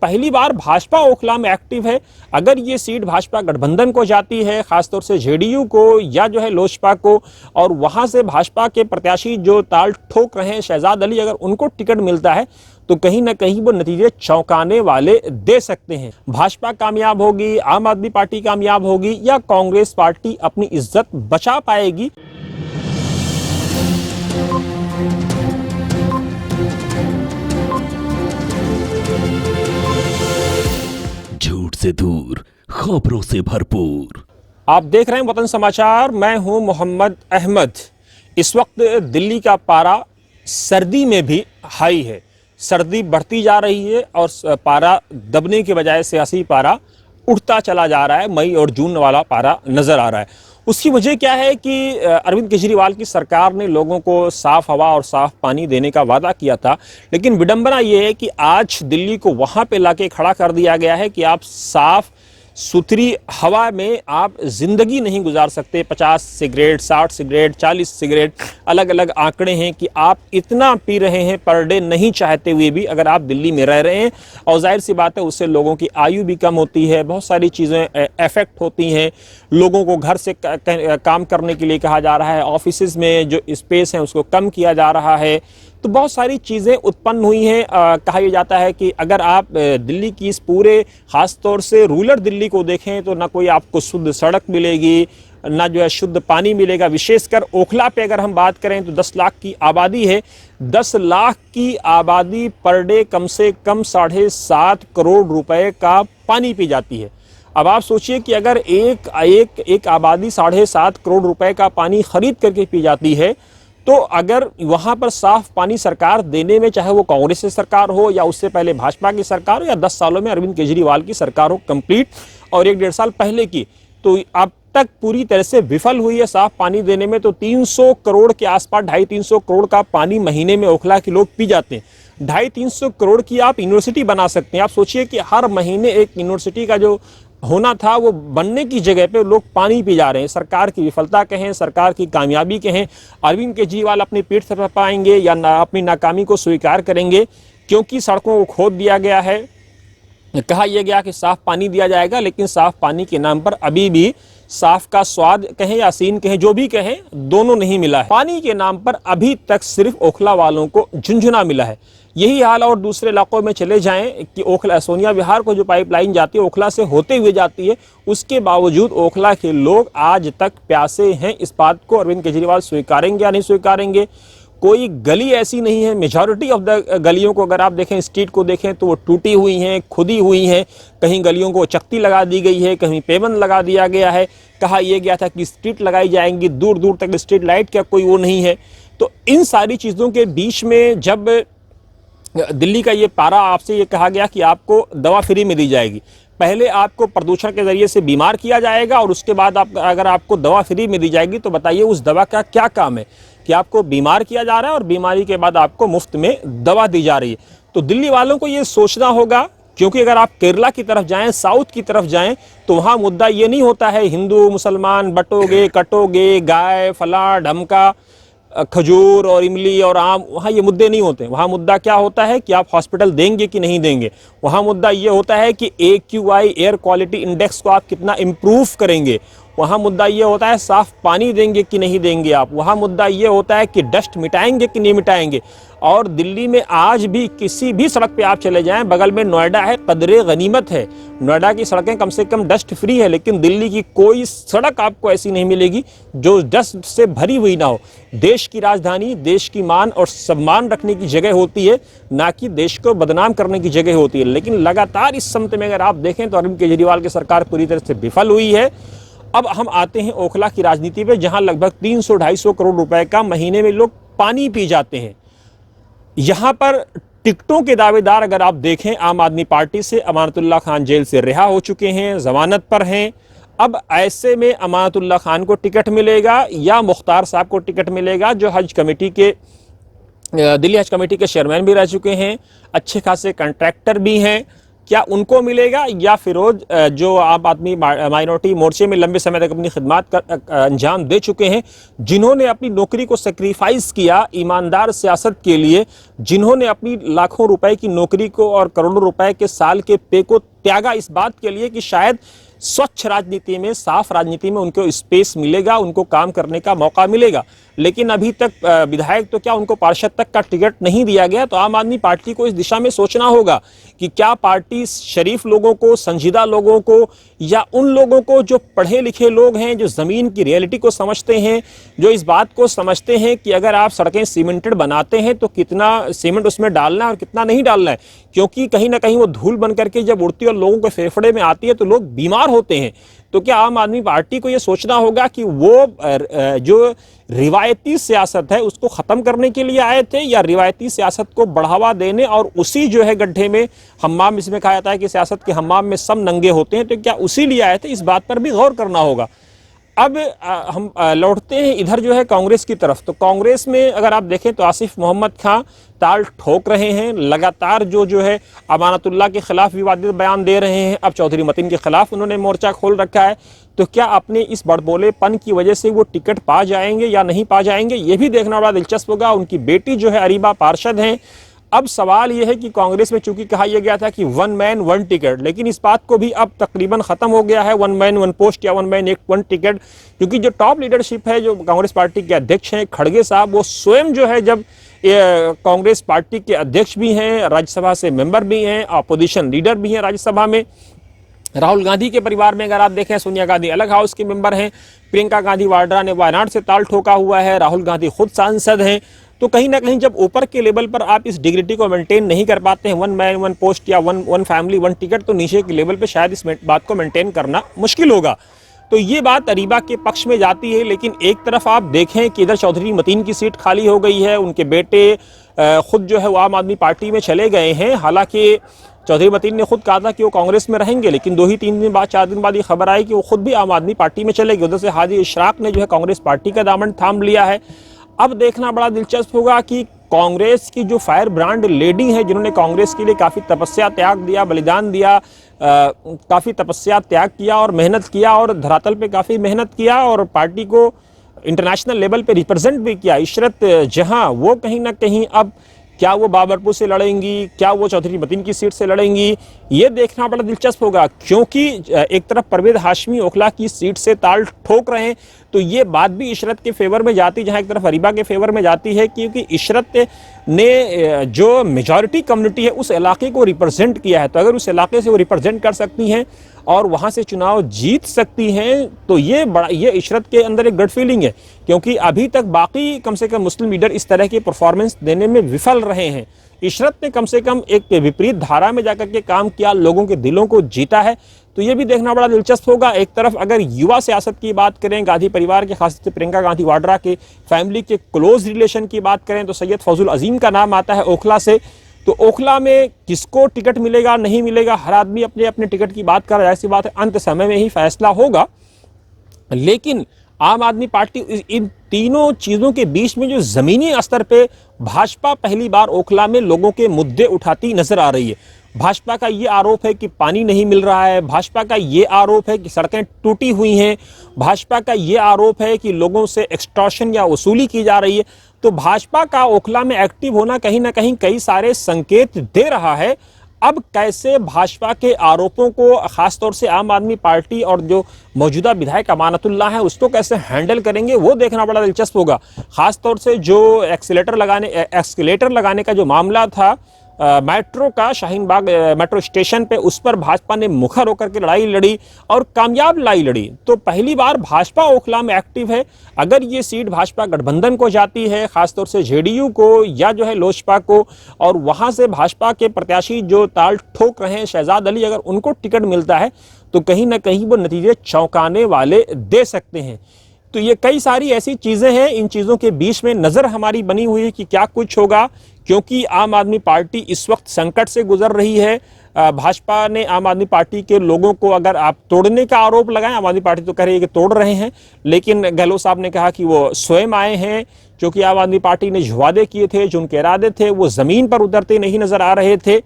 पहली बार भाजपा ओखला में एक्टिव है। अगर ये सीट भाजपा गठबंधन को जाती है, खासतौर से जेडीयू को या जो है लोजपा को, और वहां से भाजपा के प्रत्याशी जो ताल ठोक रहे हैं शहजाद अली, अगर उनको टिकट मिलता है तो कहीं ना कहीं वो नतीजे चौंकाने वाले दे सकते हैं। भाजपा कामयाब होगी, आम आदमी पार्टी कामयाब होगी, या कांग्रेस पार्टी अपनी इज्जत बचा पाएगी? झूठ से दूर, खबरों से भरपूर। आप देख रहे हैं वतन समाचार, मैं हूं मोहम्मद अहमद। इस वक्त दिल्ली का पारा सर्दी में भी हाई है। सर्दी बढ़ती जा रही है और पारा दबने के बजाय सियासी पारा उठता चला जा रहा है। मई और जून वाला पारा नजर आ रहा है। उसकी वजह क्या है कि अरविंद केजरीवाल की सरकार ने लोगों को साफ हवा और साफ पानी देने का वादा किया था, लेकिन विडंबना यह है कि आज दिल्ली को वहां पे लाके खड़ा कर दिया गया है कि आप साफ सुथरी हवा में आप जिंदगी नहीं गुजार सकते। 50 सिगरेट, 60 सिगरेट, 40 सिगरेट, अलग अलग आंकड़े हैं कि आप इतना पी रहे हैं पर डे, नहीं चाहते हुए भी अगर आप दिल्ली में रह रहे हैं। और जाहिर सी बात है उससे लोगों की आयु भी कम होती है, बहुत सारी चीज़ें अफेक्ट होती हैं। लोगों को घर से काम करने के लिए कहा जा रहा है, ऑफिस में जो स्पेस है उसको कम किया जा रहा है, तो बहुत सारी चीज़ें उत्पन्न हुई हैं। कहा यह जाता है कि अगर आप दिल्ली की इस पूरे खास तौर से रूरल दिल्ली को देखें तो ना कोई आपको शुद्ध सड़क मिलेगी, ना जो है शुद्ध पानी मिलेगा। विशेषकर ओखला पे अगर हम बात करें तो 10 लाख की आबादी है। 10 लाख की आबादी पर डे कम से कम 7.5 करोड़ रुपए का पानी पी जाती है। अब आप सोचिए कि अगर एक आबादी 7.5 करोड़ रुपए का पानी खरीद करके पी जाती है, तो अगर वहां पर साफ पानी सरकार देने में, चाहे वो कांग्रेस की सरकार हो या उससे पहले भाजपा की सरकार हो या 10 सालों में अरविंद केजरीवाल की सरकार हो कंप्लीट, और 1-1.5 साल पहले की, तो अब तक पूरी तरह से विफल हुई है साफ पानी देने में। तो 300 करोड़ के आसपास, 250-300 करोड़ का पानी महीने में ओखला के लोग पी जाते हैं। 250-300 करोड़ की आप यूनिवर्सिटी बना सकते हैं। आप सोचिए कि हर महीने एक यूनिवर्सिटी का जो होना था वो बनने की जगह पे लोग पानी पी जा रहे हैं। सरकार की विफलता कहें, सरकार की कामयाबी कहें, अरविंद केजरीवाल अपनी पीठ थपथपाएंगे पाएंगे या अपनी नाकामी को स्वीकार करेंगे, क्योंकि सड़कों को खोद दिया गया है। कहा यह गया कि साफ पानी दिया जाएगा, लेकिन साफ पानी के नाम पर अभी भी साफ का स्वाद कहें या सीन कहें, जो भी कहें, दोनों नहीं मिला है। पानी के नाम पर अभी तक सिर्फ ओखला वालों को झुंझुना मिला है। यही हाल और दूसरे इलाकों में चले जाएं कि ओखला सोनिया विहार को जो पाइपलाइन जाती है ओखला से होते हुए जाती है, उसके बावजूद ओखला के लोग आज तक प्यासे हैं। इस बात को अरविंद केजरीवाल स्वीकारेंगे या नहीं स्वीकारेंगे? कोई गली ऐसी नहीं है, मेजॉरिटी ऑफ द गलियों को अगर आप देखें, स्ट्रीट को देखें, तो वो टूटी हुई हैं, खुदी हुई हैं। कहीं गलियों को चक्ती लगा दी गई है, कहीं पेवन लगा दिया गया है। कहा यह गया था कि स्ट्रीट लगाई जाएंगी, दूर दूर तक स्ट्रीट लाइट का कोई वो नहीं है। तो इन सारी चीज़ों के बीच में जब दिल्ली का ये पारा, आपसे ये कहा गया कि आपको दवा फ्री में दी जाएगी, पहले आपको प्रदूषण के जरिए से बीमार किया जाएगा और उसके बाद अगर आपको दवा फ्री में दी जाएगी, तो बताइए उस दवा का क्या काम है कि आपको बीमार किया जा रहा है और बीमारी के बाद आपको मुफ्त में दवा दी जा रही है। तो दिल्ली वालों को ये सोचना होगा, क्योंकि अगर आप केरला की तरफ जाएं, साउथ की तरफ जाएं, तो वहाँ मुद्दा ये नहीं होता है हिंदू मुसलमान बटोगे कटोगे, गाय फला ढमका, खजूर और इमली और आम, वहाँ ये मुद्दे नहीं होते। वहाँ मुद्दा क्या होता है कि आप हॉस्पिटल देंगे कि नहीं देंगे। वहाँ मुद्दा ये होता है कि AQI एयर क्वालिटी इंडेक्स को आप कितना इम्प्रूव करेंगे। वहाँ मुद्दा ये होता है साफ पानी देंगे कि नहीं देंगे आप। वहाँ मुद्दा ये होता है कि डस्ट मिटाएंगे कि नहीं मिटाएंगे। और दिल्ली में आज भी किसी भी सड़क पे आप चले जाएं, बगल में नोएडा है, कदरे गनीमत है, नोएडा की सड़कें कम से कम डस्ट फ्री है, लेकिन दिल्ली की कोई सड़क आपको ऐसी नहीं मिलेगी जो डस्ट से भरी हुई ना हो। देश की राजधानी देश की मान और सम्मान रखने की जगह होती है, ना कि देश को बदनाम करने की जगह होती है। लेकिन लगातार इस समत में अगर आप देखें तो अरविंद केजरीवाल की सरकार पूरी तरह से विफल हुई है। अब हम आते हैं ओखला की राजनीति पे, जहां लगभग 300-250 करोड़ रुपए का महीने में लोग पानी पी जाते हैं। यहां पर टिकटों के दावेदार अगर आप देखें, आम आदमी पार्टी से अमानतुल्लाह खान जेल से रिहा हो चुके हैं, जमानत पर हैं। अब ऐसे में अमानतुल्लाह खान को टिकट मिलेगा या मुख्तार साहब को टिकट मिलेगा, जो हज कमेटी के, दिल्ली हज कमेटी के चेयरमैन भी रह चुके हैं, अच्छे खासे कंट्रैक्टर भी हैं। क्या उनको मिलेगा या फिरोज जो आम आदमी माइनॉरिटी मोर्चे में लंबे समय तक अपनी खिदमत अंजाम दे चुके हैं, जिन्होंने अपनी नौकरी को सेक्रीफाइस किया ईमानदार सियासत के लिए, जिन्होंने अपनी लाखों रुपए की नौकरी को और करोड़ों रुपए के साल के पे को त्यागा इस बात के लिए कि शायद स्वच्छ राजनीति में, साफ राजनीति में उनको स्पेस मिलेगा, उनको काम करने का मौका मिलेगा। लेकिन अभी तक विधायक तो क्या, उनको पार्षद तक का टिकट नहीं दिया गया। तो आम आदमी पार्टी को इस दिशा में सोचना होगा कि क्या पार्टी शरीफ लोगों को, संजीदा लोगों को, या उन लोगों को जो पढ़े लिखे लोग हैं, जो ज़मीन की रियलिटी को समझते हैं, जो इस बात को समझते हैं कि अगर आप सड़कें सीमेंटेड बनाते हैं तो कितना सीमेंट उसमें डालना है और कितना नहीं डालना है, क्योंकि कहीं ना कहीं वो धूल बन करके जब उड़ती है और लोगों के फेफड़े में आती है तो लोग बीमार होते हैं। तो क्या आम आदमी पार्टी को यह सोचना होगा कि वो जो रिवायती सियासत है उसको खत्म करने के लिए आए थे, या रिवायती सियासत को बढ़ावा देने और उसी जो है गड्ढे में हम्माम, इसमें कहा जाता है कि सियासत के हम्माम में सब नंगे होते हैं, तो क्या उसी लिए आए थे? इस बात पर भी गौर करना होगा। अब हम लौटते हैं इधर जो है कांग्रेस की तरफ। तो कांग्रेस में अगर आप देखें तो आसिफ मोहम्मद खां ताल ठोक रहे हैं, लगातार जो है अमानतुल्लाह के खिलाफ विवादित बयान दे रहे हैं। अब चौधरी मतीन के खिलाफ उन्होंने मोर्चा खोल रखा है। तो क्या अपने इस बड़बोलेपन की वजह से वो टिकट पा जाएंगे या नहीं पा जाएंगे, ये भी देखना बड़ा दिलचस्प होगा। उनकी बेटी जो है अरीबा पार्षद हैं। अब सवाल यह है कि कांग्रेस में चूंकि कहा यह गया था कि वन मैन वन टिकट, लेकिन इस बात को भी अब तकरीबन खत्म हो गया है, वन मैन वन पोस्ट या वन मैन एक वन टिकट। क्योंकि जो टॉप लीडरशिप है, जो कांग्रेस पार्टी के अध्यक्ष हैं खड़गे साहब, वो स्वयं जो है जब कांग्रेस पार्टी के अध्यक्ष भी हैं, राज्यसभा से मेंबर भी हैं, अपोजिशन लीडर भी हैं राज्यसभा में। राहुल गांधी के परिवार में अगर आप देखें, सोनिया गांधी अलग हाउस के मेंबर हैं, प्रियंका गांधी वाड्रा ने वायनाड से ताल ठोका हुआ है, राहुल गांधी खुद सांसद हैं। तो कहीं ना कहीं जब ऊपर के लेवल पर आप इस डिग्निटी को मेंटेन नहीं कर पाते हैं, वन मैन वन पोस्ट या वन फैमिली वन टिकट, तो नीचे के लेवल पे शायद इस बात को मेंटेन करना मुश्किल होगा। तो ये बात अरीबा के पक्ष में जाती है। लेकिन एक तरफ आप देखें कि इधर चौधरी मतीन की सीट खाली हो गई है, उनके बेटे खुद जो है वो आम आदमी पार्टी में चले गए हैं। हालांकि चौधरी मतीन ने खुद कहा था कि वो कांग्रेस में रहेंगे, लेकिन 2-3 दिन बाद, 4 दिन बाद ये खबर आई कि वो खुद भी आम आदमी पार्टी में चले गए। उधर से हादी इशराक ने जो है कांग्रेस पार्टी का दामन थाम लिया है। अब देखना बड़ा दिलचस्प होगा कि कांग्रेस की जो फायर ब्रांड लेडी है, जिन्होंने कांग्रेस के लिए काफ़ी तपस्या त्याग दिया, बलिदान दिया, काफ़ी तपस्या त्याग किया और मेहनत किया और धरातल पे काफ़ी मेहनत किया और पार्टी को इंटरनेशनल लेवल पे रिप्रेजेंट भी किया, इशरत जहां, वो कहीं ना कहीं अब क्या वो बाबरपुर से लड़ेंगी, क्या वो चौधरी मतीन की सीट से लड़ेंगी, ये देखना बड़ा दिलचस्प होगा। क्योंकि एक तरफ परवेज हाशमी ओखला की सीट से ताल ठोक रहे हैं, तो ये बात भी इशरत के फेवर में जाती, जहां एक तरफ अरीबा के फेवर में जाती है, क्योंकि इशरत ने जो मेजॉरिटी कम्युनिटी है उस इलाके को रिप्रेजेंट किया है। तो अगर उस इलाके से वो रिप्रेजेंट कर सकती हैं और वहां से चुनाव जीत सकती हैं, तो ये इशरत के अंदर एक गट फीलिंग है। क्योंकि अभी तक बाकी कम से कम मुस्लिम लीडर इस तरह की परफॉर्मेंस देने में विफल रहे हैं। इशरत ने कम से कम एक विपरीत धारा में जाकर के काम किया, लोगों के दिलों को जीता है। तो ये भी देखना बड़ा दिलचस्प होगा। एक तरफ अगर युवा सियासत की बात करें, गांधी परिवार के, खासतौर से प्रियंका गांधी वाड्रा के फैमिली के क्लोज रिलेशन की बात करें, तो सैयद फौजुल अजीम का नाम आता है ओखला से। तो ओखला में किसको टिकट मिलेगा नहीं मिलेगा, हर आदमी अपने अपने टिकट की बात कर रहा है, ऐसी बात है, अंत समय में ही फैसला होगा। लेकिन आम आदमी पार्टी इन तीनों चीजों के बीच में जो जमीनी स्तर पे भाजपा पहली बार ओखला में लोगों के मुद्दे उठाती नजर आ रही है। भाजपा का ये आरोप है कि पानी नहीं मिल रहा है, भाजपा का ये आरोप है कि सड़कें टूटी हुई हैं, भाजपा का ये आरोप है कि लोगों से एक्सटॉर्शन या वसूली की जा रही है। तो भाजपा का ओखला में एक्टिव होना कहीं ना कहीं कई सारे संकेत दे रहा है। अब कैसे भाजपा के आरोपों को खासतौर से आम आदमी पार्टी और जो मौजूदा विधायक अमानतुल्लाह है उसको कैसे हैंडल करेंगे, वो देखना बड़ा दिलचस्प होगा। खासतौर से जो एक्सकेलेटर लगाने का जो मामला था मेट्रो का, शाहीन बाग मेट्रो स्टेशन पे, उस पर भाजपा ने मुखर होकर के लड़ाई लड़ी और कामयाब लड़ाई लड़ी। तो पहली बार भाजपा ओखला में एक्टिव है। अगर ये सीट भाजपा गठबंधन को जाती है, खासतौर से जेडीयू को या जो है लोजपा को, और वहां से भाजपा के प्रत्याशी जो ताल ठोक रहे हैं शहजाद अली, अगर उनको टिकट मिलता है तो कहीं ना कहीं वो नतीजे चौंकाने वाले दे सकते हैं। तो ये कई सारी ऐसी चीजें हैं, इन चीजों के बीच में नजर हमारी बनी हुई है कि क्या कुछ होगा। क्योंकि आम आदमी पार्टी इस वक्त संकट से गुजर रही है। भाजपा ने आम आदमी पार्टी के लोगों को अगर आप तोड़ने का आरोप लगाएं, आम आदमी पार्टी तो कह रही है कि तोड़ रहे हैं, लेकिन गहलोत साहब ने कहा कि वो स्वयं आए हैं, क्योंकि आम आदमी पार्टी ने जो वादे किए थे, जो उनके इरादे थे, वो जमीन पर उतरते नहीं नजर आ रहे थे।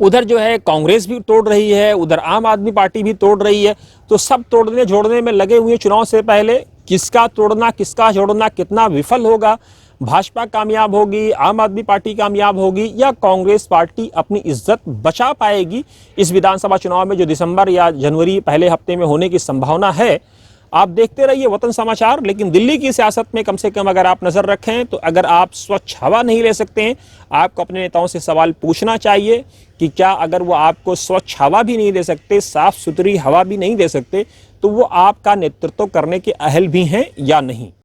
उधर जो है कांग्रेस भी तोड़ रही है, उधर आम आदमी पार्टी भी तोड़ रही है। तो सब तोड़ने जोड़ने में लगे हुए चुनाव से पहले किसका तोड़ना किसका जोड़ना कितना विफल होगा, भाजपा कामयाब होगी, आम आदमी पार्टी कामयाब होगी या कांग्रेस पार्टी अपनी इज्जत बचा पाएगी इस विधानसभा चुनाव में जो दिसंबर या जनवरी पहले हफ्ते में होने की संभावना है। आप देखते रहिए वतन समाचार। लेकिन दिल्ली की सियासत में कम से कम अगर आप नजर रखें तो अगर आप स्वच्छ हवा नहीं ले सकते हैं, आपको अपने नेताओं से सवाल पूछना चाहिए कि क्या अगर वो आपको स्वच्छ हवा भी नहीं दे सकते, साफ सुथरी हवा भी नहीं दे सकते, तो वो आपका नेतृत्व करने के अहल भी हैं या नहीं।